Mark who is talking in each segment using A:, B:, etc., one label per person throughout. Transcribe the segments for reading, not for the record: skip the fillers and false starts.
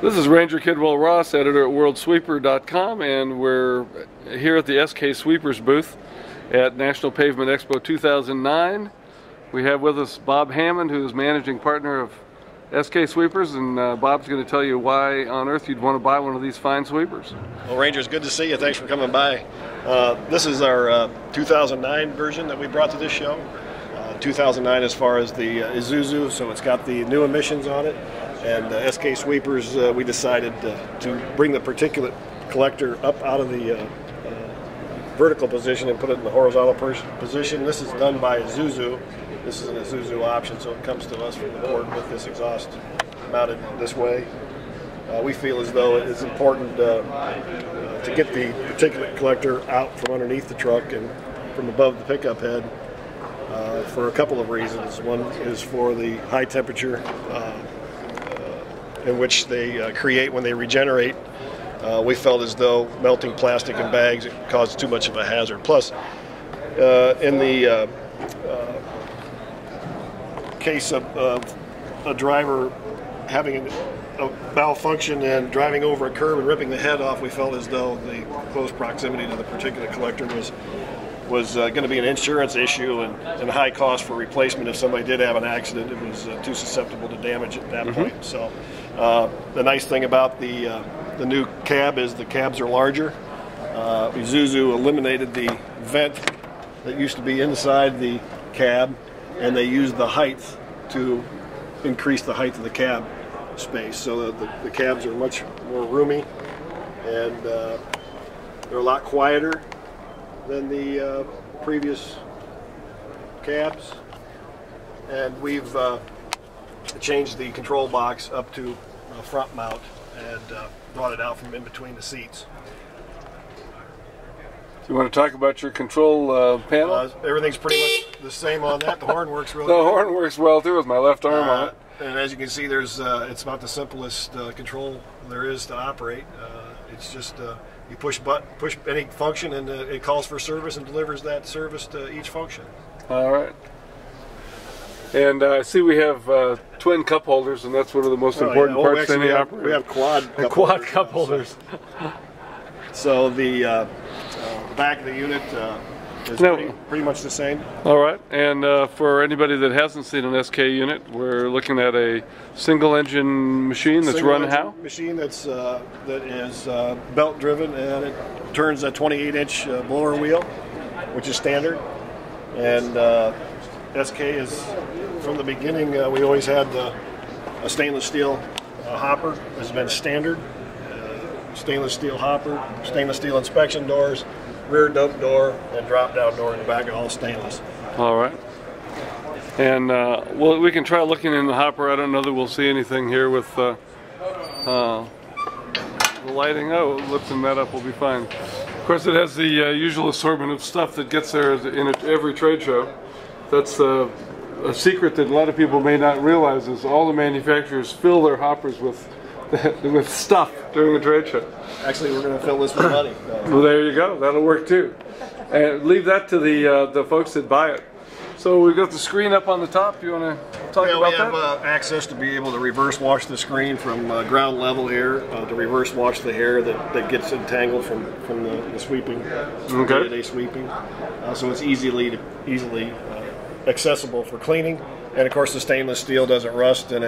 A: This is Ranger Kidwell Ross, editor at worldsweeper.com, and we're here at the SK Sweepers booth at National Pavement Expo 2009. We have with us Bob Hammond, who is managing partner of SK Sweepers, and Bob's going to tell you why on earth you'd want to buy one of these fine sweepers.
B: Well, Rangers, good to see you. Thanks for coming by. This is our 2009 version that we brought to this show. 2009 as far as the Isuzu, so it's got the new emissions on it. And SK Sweepers, we decided to bring the particulate collector up out of the vertical position and put it in the horizontal position. This is done by Isuzu. This is an Isuzu option, so it comes to us from the board with this exhaust mounted this way. We feel as though it is important to get the particulate collector out from underneath the truck and from above the pickup head for a couple of reasons. One is for the high temperature in which they create when they regenerate. We felt as though melting plastic in bags caused too much of a hazard. Plus, in the case of a driver having a malfunction and driving over a curb and ripping the head off, we felt as though the close proximity to the particulate collector was going to be an insurance issue and high cost for replacement. If somebody did have an accident, it was too susceptible to damage at that point. So the nice thing about the new cab is the cabs are larger. Isuzu eliminated the vent that used to be inside the cab, and they used the height to increase the height of the cab space. So the cabs are much more roomy, and they're a lot quieter than the previous cabs. And we've changed the control box up to a front mount and brought it out from in between the seats.
A: Do you want to talk about your control panel?
B: Everything's pretty much the same on that. The horn works really
A: The
B: good.
A: horn works well too with my left arm on it.
B: And as you can see, there's it's about the simplest control there is to operate. It's just you push any function and it calls for service and delivers that service to each function.
A: All right. And I see we have twin cup holders, and that's one of the most important parts of any operator.
B: We have
A: quad cup holders.
B: So the back of the unit is pretty much the same.
A: All right, and for anybody that hasn't seen an SK unit, we're looking at a single-engine machine that's run how?
B: Machine that is belt-driven, and it turns a 28-inch blower wheel, which is standard. And SK is, from the beginning, we always had a stainless steel hopper has been standard. Stainless steel hopper, stainless steel inspection doors, rear dump door, and drop down door in the back, all stainless.
A: All right. And well, we can try looking in the hopper. I don't know that we'll see anything here with the lighting. Oh, lifting that up will be fine. Of course, it has the usual assortment of stuff that gets there in every trade show. That's a secret that a lot of people may not realize is all the manufacturers fill their hoppers with stuff during the trade show.
B: Actually, we're going to fill this with money.
A: Well, there you go. That'll work too. And leave that to the folks that buy it. So we've got the screen up on the top. You want to talk about that?
B: We have access to be able to reverse wash the screen from ground level here to reverse wash the hair that gets entangled from the sweeping, day-to-day sweeping. So it's easily accessible for cleaning. And of course, the stainless steel doesn't rust, and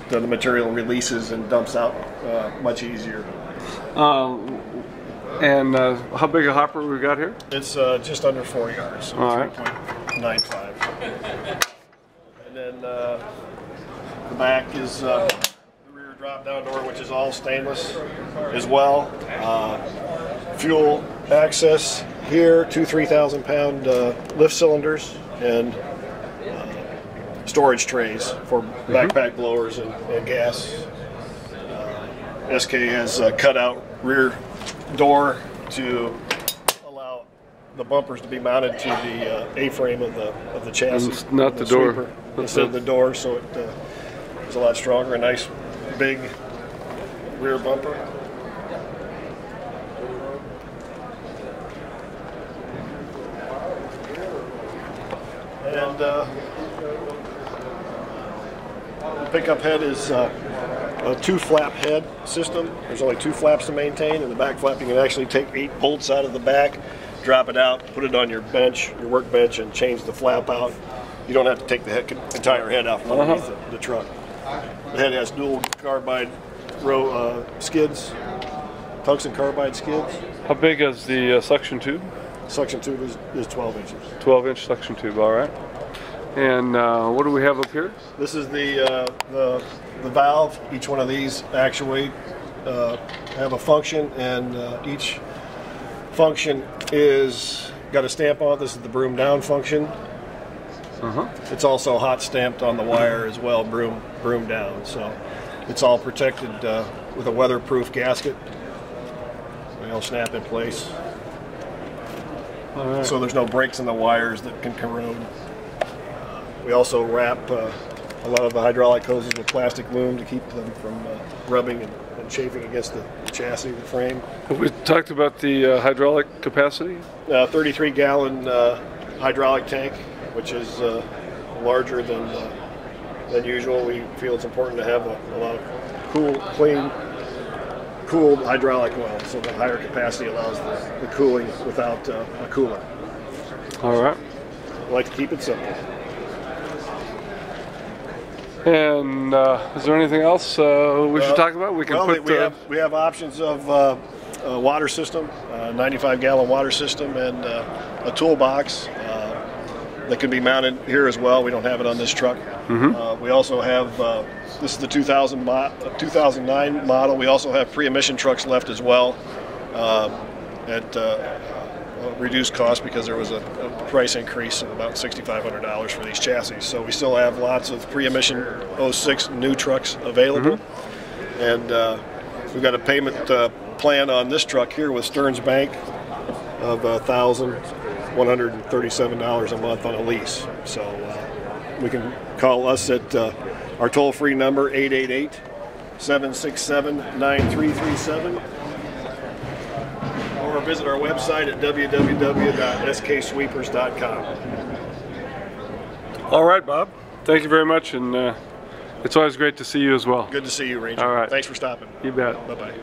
B: the material releases and dumps out much easier.
A: And how big a hopper we got here?
B: It's just under 4 yards, so 3.95. And then the back is the rear drop-down door, which is all stainless as well. Fuel access here, two 3,000-pound lift cylinders, and storage trays for backpack blowers and gas. SK has cut out rear door to allow the bumpers to be mounted to the A-frame of the chassis.
A: And not the door.
B: Instead of the door, so it is a lot stronger. A nice big rear bumper. And the pickup head is a 2-flap head system. There's only 2 flaps to maintain, and the back flap you can actually take 8 bolts out of the back, drop it out, put it on your bench, your workbench, and change the flap out. You don't have to take the entire head out from underneath the truck. The head has dual carbide skids, tungsten carbide skids.
A: How big is the suction tube?
B: Suction tube is 12 inches.
A: 12-inch suction tube, all right. And what do we have up here?
B: This is the valve. Each one of these actuate have a function, and each function is got a stamp on it. This is the broom down function. It's also hot stamped on the wire as well, broom down. So it's all protected with a weatherproof gasket. They all snap in place.
A: All right.
B: So there's no breaks in the wires that can corrode. We also wrap a lot of the hydraulic hoses with plastic loom to keep them from rubbing and chafing against the chassis, the frame.
A: Have we talked about the hydraulic capacity?
B: 33-gallon hydraulic tank, which is larger than usual. We feel it's important to have a lot of clean, cooled hydraulic oil, so the higher capacity allows the cooling without a cooler.
A: All right.
B: I like to keep it simple.
A: And is there anything else we should talk about? We can
B: we have options of a water system, a 95-gallon water system, and a toolbox that can be mounted here as well. We don't have it on this truck. We also have this is the 2009 model. We also have pre-emission trucks left as well at reduced cost because there was a price increase of about $6,500 for these chassis. So we still have lots of pre-emission 06 new trucks available. And we've got a payment plan on this truck here with Stearns Bank of $1,137 a month on a lease. So we can call us at our toll-free number, 888-767-9337. Or visit our website at www.sksweepers.com.
A: All right, Bob. Thank you very much, and it's always great to see you as well.
B: Good to see you, Ranger.
A: All right.
B: Thanks for stopping.
A: You bet.
B: Bye-bye.